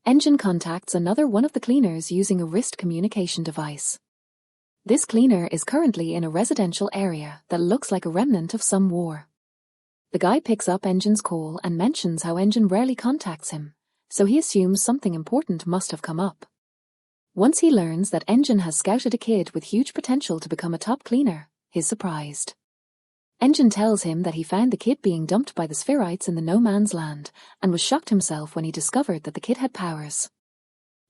Engine contacts another one of the cleaners using a wrist communication device. This cleaner is currently in a residential area that looks like a remnant of some war. The guy picks up Engine's call and mentions how Engine rarely contacts him, so he assumes something important must have come up. Once he learns that Engine has scouted a kid with huge potential to become a top cleaner, he's surprised. Engine tells him that he found the kid being dumped by the Spherites in the no man's land and was shocked himself when he discovered that the kid had powers.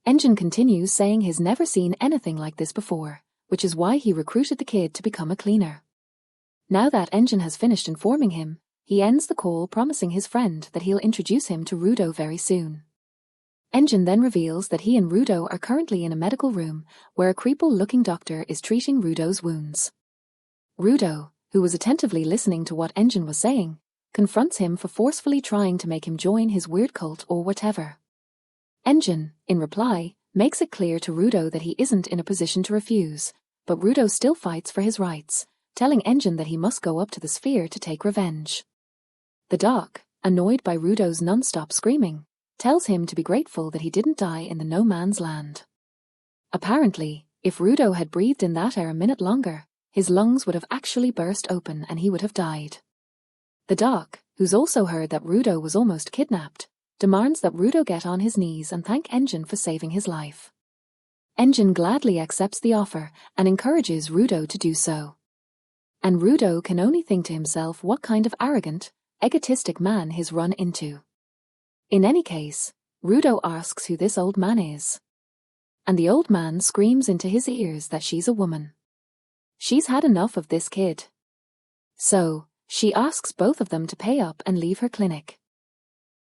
Engine continues saying he's never seen anything like this before, which is why he recruited the kid to become a cleaner. Now that Engine has finished informing him, he ends the call promising his friend that he'll introduce him to Rudo very soon. Engine then reveals that he and Rudo are currently in a medical room where a creeple-looking doctor is treating Rudo's wounds. Rudo, who was attentively listening to what Engine was saying, confronts him for forcefully trying to make him join his weird cult or whatever. Engine, in reply, makes it clear to Rudo that he isn't in a position to refuse, but Rudo still fights for his rights, telling Engine that he must go up to the sphere to take revenge. The doc, annoyed by Rudo's non-stop screaming, tells him to be grateful that he didn't die in the no man's land. Apparently, if Rudo had breathed in that air a minute longer, his lungs would have actually burst open and he would have died. The doc, who's also heard that Rudo was almost kidnapped, demands that Rudo get on his knees and thank Engine for saving his life. Engine gladly accepts the offer and encourages Rudo to do so. And Rudo can only think to himself what kind of arrogant, egotistic man he's run into. In any case, Rudo asks who this old man is. And the old man screams into his ears that she's a woman. She's had enough of this kid. So, she asks both of them to pay up and leave her clinic.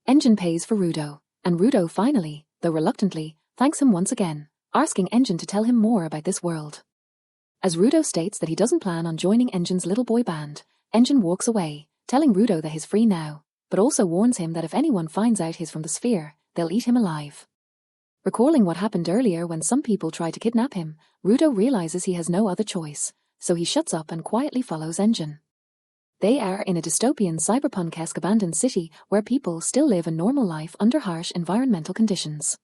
Engine pays for Rudo, and Rudo finally, though reluctantly, thanks him once again, asking Engine to tell him more about this world. As Rudo states that he doesn't plan on joining Engine's little boy band, Engine walks away, telling Rudo that he's free now, but also warns him that if anyone finds out he's from the sphere, they'll eat him alive. Recalling what happened earlier when some people tried to kidnap him, Rudo realizes he has no other choice, so he shuts up and quietly follows Engine. They are in a dystopian cyberpunk-esque abandoned city where people still live a normal life under harsh environmental conditions.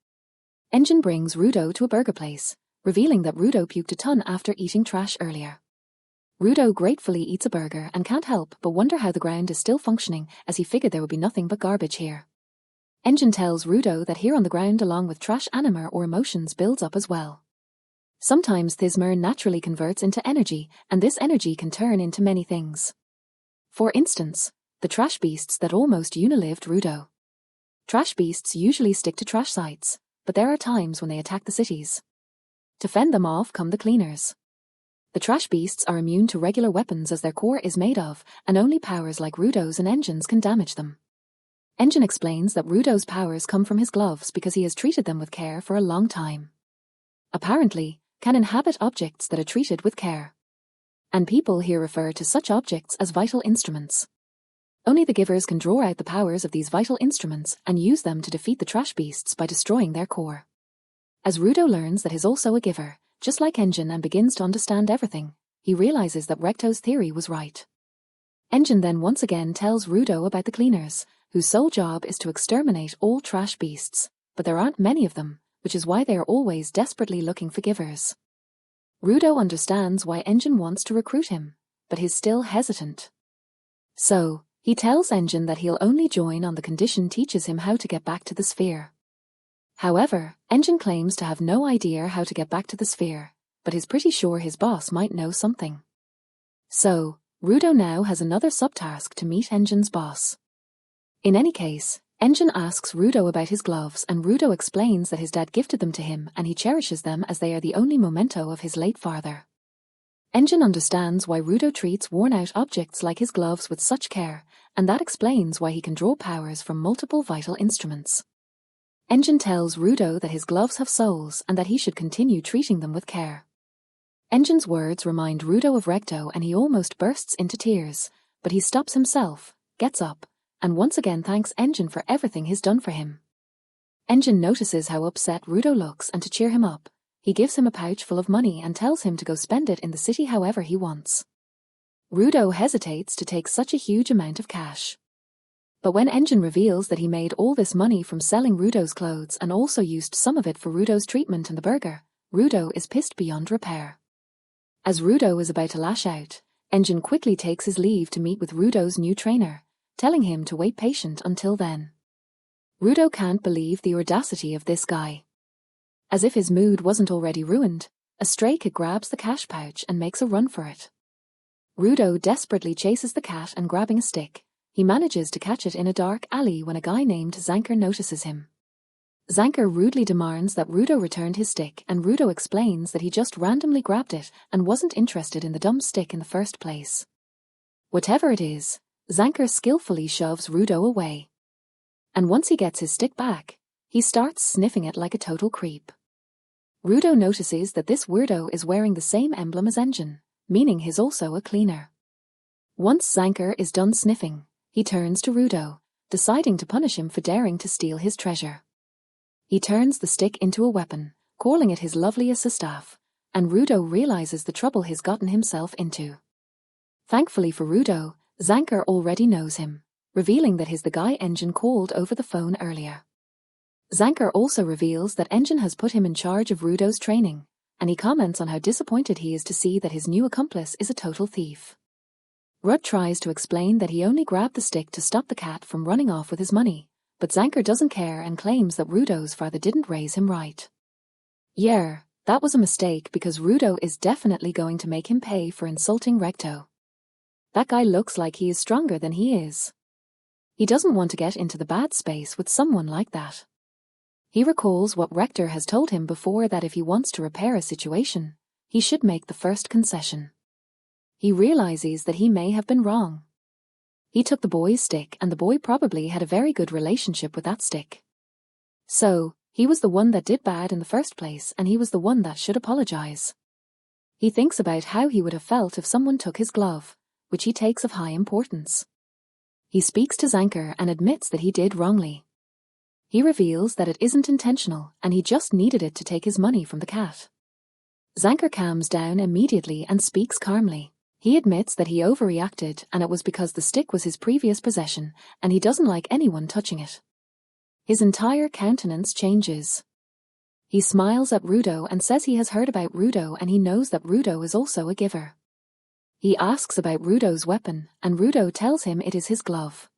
Engine brings Rudo to a burger place, revealing that Rudo puked a ton after eating trash earlier. Rudo gratefully eats a burger and can't help but wonder how the ground is still functioning, as he figured there would be nothing but garbage here. Engine tells Rudo that here on the ground along with trash anima or emotions builds up as well. Sometimes Thismer naturally converts into energy, and this energy can turn into many things. For instance, the trash beasts that almost unilived Rudo. Trash beasts usually stick to trash sites, but there are times when they attack the cities. To fend them off come the cleaners. The trash beasts are immune to regular weapons as their core is made of, and only powers like Rudo's and Engine's can damage them. Engine explains that Rudo's powers come from his gloves because he has treated them with care for a long time. Apparently, can inhabit objects that are treated with care. And people here refer to such objects as vital instruments. Only the givers can draw out the powers of these vital instruments and use them to defeat the trash beasts by destroying their core. As Rudo learns that he's also a giver, just like Engine, and begins to understand everything, he realizes that Recto's theory was right. Engine then once again tells Rudo about the cleaners, whose sole job is to exterminate all trash beasts, but there aren't many of them, which is why they are always desperately looking for givers. Rudo understands why Engine wants to recruit him, but he's still hesitant. So, he tells Engine that he'll only join on the condition teaches him how to get back to the sphere. However, Engine claims to have no idea how to get back to the sphere, but is pretty sure his boss might know something. So, Rudo now has another subtask to meet Engine's boss. In any case, Engine asks Rudo about his gloves, and Rudo explains that his dad gifted them to him and he cherishes them as they are the only memento of his late father. Engine understands why Rudo treats worn-out objects like his gloves with such care, and that explains why he can draw powers from multiple vital instruments. Engine tells Rudo that his gloves have souls and that he should continue treating them with care. Engine's words remind Rudo of Recto and he almost bursts into tears, but he stops himself, gets up, and once again thanks Engine for everything he's done for him. Engine notices how upset Rudo looks, and to cheer him up, he gives him a pouch full of money and tells him to go spend it in the city however he wants. Rudo hesitates to take such a huge amount of cash. But when Engine reveals that he made all this money from selling Rudo's clothes and also used some of it for Rudo's treatment in the burger, Rudo is pissed beyond repair. As Rudo is about to lash out, Engine quickly takes his leave to meet with Rudo's new trainer, telling him to wait patient until then. Rudo can't believe the audacity of this guy. As if his mood wasn't already ruined, a stray cat grabs the cash pouch and makes a run for it. Rudo desperately chases the cat and grabbing a stick, he manages to catch it in a dark alley when a guy named Zanker notices him. Zanker rudely demands that Rudo returned his stick, and Rudo explains that he just randomly grabbed it and wasn't interested in the dumb stick in the first place. Whatever it is, Zanker skillfully shoves Rudo away. And once he gets his stick back, he starts sniffing it like a total creep. Rudo notices that this weirdo is wearing the same emblem as Engine, meaning he's also a cleaner. Once Zanker is done sniffing, he turns to Rudo, deciding to punish him for daring to steal his treasure. He turns the stick into a weapon, calling it his lovely staff, and Rudo realizes the trouble he's gotten himself into. Thankfully for Rudo, Zanker already knows him, revealing that he's the guy Engine called over the phone earlier. Zanker also reveals that Engine has put him in charge of Rudo's training, and he comments on how disappointed he is to see that his new accomplice is a total thief. Rud tries to explain that he only grabbed the stick to stop the cat from running off with his money, but Zanker doesn't care and claims that Rudo's father didn't raise him right. Yeah, that was a mistake because Rudo is definitely going to make him pay for insulting Recto. That guy looks like he is stronger than he is. He doesn't want to get into the bad space with someone like that. He recalls what Rector has told him before, that if he wants to repair a situation, he should make the first concession. He realizes that he may have been wrong. He took the boy's stick and the boy probably had a very good relationship with that stick. So, he was the one that did bad in the first place and he was the one that should apologize. He thinks about how he would have felt if someone took his glove, which he takes of high importance. He speaks to Zanker and admits that he did wrongly. He reveals that it isn't intentional and he just needed it to take his money from the cat. Zanker calms down immediately and speaks calmly. He admits that he overreacted and it was because the stick was his previous possession and he doesn't like anyone touching it. His entire countenance changes. He smiles at Rudo and says he has heard about Rudo and he knows that Rudo is also a giver. He asks about Rudo's weapon and Rudo tells him it is his glove.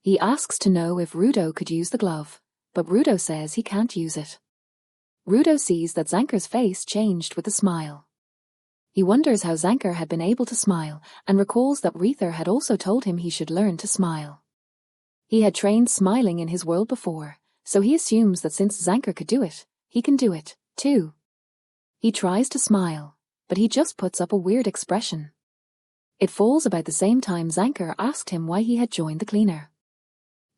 He asks to know if Rudo could use the glove, but Rudo says he can't use it. Rudo sees that Zanker's face changed with a smile. He wonders how Zanker had been able to smile and recalls that Rether had also told him he should learn to smile. He had trained smiling in his world before, so he assumes that since Zanker could do it, he can do it, too. He tries to smile, but he just puts up a weird expression. It falls about the same time Zanker asked him why he had joined the cleaner.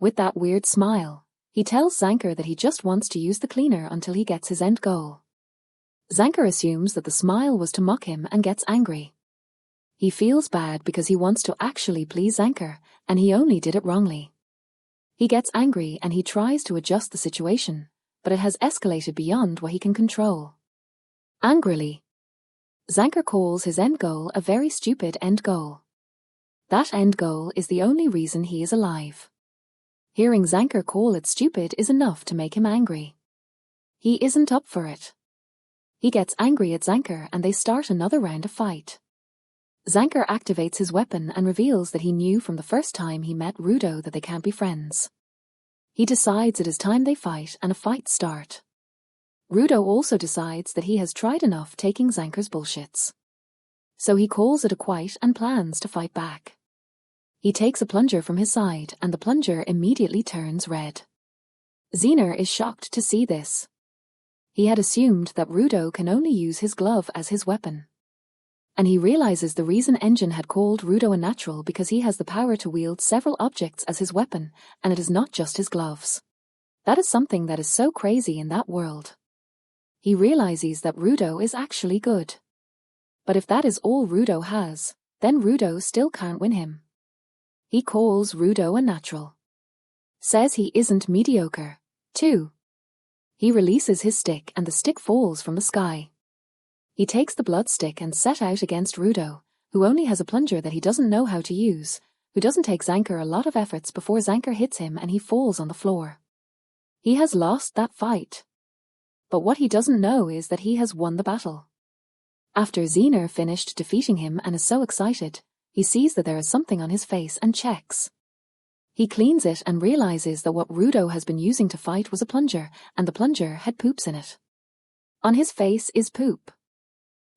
With that weird smile, he tells Zanker that he just wants to use the cleaner until he gets his end goal. Zanker assumes that the smile was to mock him and gets angry. He feels bad because he wants to actually please Zanker, and he only did it wrongly. He gets angry and he tries to adjust the situation, but it has escalated beyond what he can control. Angrily, Zanker calls his end goal a very stupid end goal. That end goal is the only reason he is alive. Hearing Zanker call it stupid is enough to make him angry. He isn't up for it. He gets angry at Zanker and they start another round of fight. Zanker activates his weapon and reveals that he knew from the first time he met Rudo that they can't be friends. He decides it is time they fight and a fight start. Rudo also decides that he has tried enough taking Zanker's bullshits. So he calls it a quit and plans to fight back. He takes a plunger from his side and the plunger immediately turns red. Zener is shocked to see this. He had assumed that Rudo can only use his glove as his weapon. And he realizes the reason Engine had called Rudo a natural because he has the power to wield several objects as his weapon, and it is not just his gloves. That is something that is so crazy in that world. He realizes that Rudo is actually good. But if that is all Rudo has, then Rudo still can't win him. He calls Rudo a natural. Says he isn't mediocre, too. He releases his stick and the stick falls from the sky. He takes the blood stick and set out against Rudo, who only has a plunger that he doesn't know how to use, who doesn't take Zanker a lot of efforts before Zanker hits him and he falls on the floor. He has lost that fight. But what he doesn't know is that he has won the battle. After Zener finished defeating him and is so excited, he sees that there is something on his face and checks. He cleans it and realizes that what Rudo has been using to fight was a plunger, and the plunger had poops in it. On his face is poop.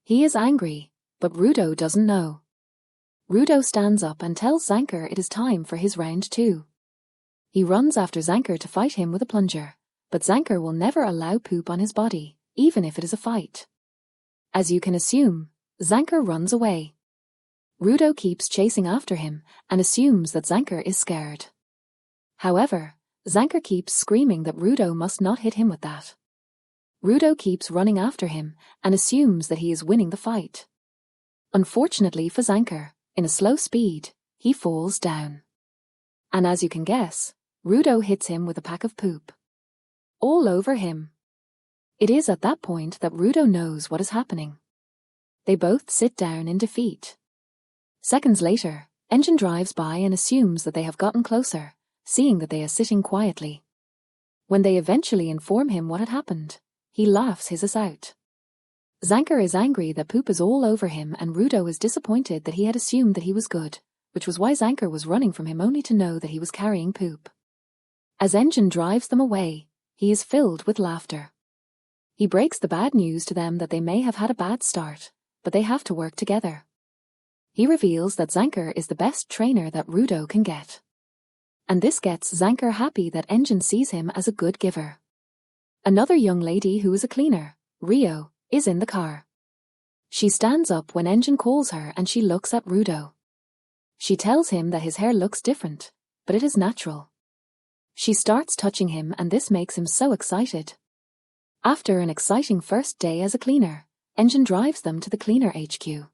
He is angry, but Rudo doesn't know. Rudo stands up and tells Zanker it is time for his round 2. He runs after Zanker to fight him with a plunger, but Zanker will never allow poop on his body, even if it is a fight. As you can assume, Zanker runs away. Rudo keeps chasing after him and assumes that Zanker is scared. However, Zanker keeps screaming that Rudo must not hit him with that. Rudo keeps running after him and assumes that he is winning the fight. Unfortunately for Zanker, in a slow speed, he falls down. And as you can guess, Rudo hits him with a pack of poop. All over him. It is at that point that Rudo knows what is happening. They both sit down in defeat. Seconds later, Engine drives by and assumes that they have gotten closer, seeing that they are sitting quietly. When they eventually inform him what had happened, he laughs his ass out. Zanker is angry that poop is all over him and Rudo is disappointed that he had assumed that he was good, which was why Zanker was running from him only to know that he was carrying poop. As Engine drives them away, he is filled with laughter. He breaks the bad news to them that they may have had a bad start, but they have to work together. He reveals that Zanker is the best trainer that Rudo can get. And this gets Zanker happy that Engine sees him as a good giver. Another young lady who is a cleaner, Rio, is in the car. She stands up when Engine calls her and she looks at Rudo. She tells him that his hair looks different, but it is natural. She starts touching him and this makes him so excited. After an exciting first day as a cleaner, Engine drives them to the cleaner HQ.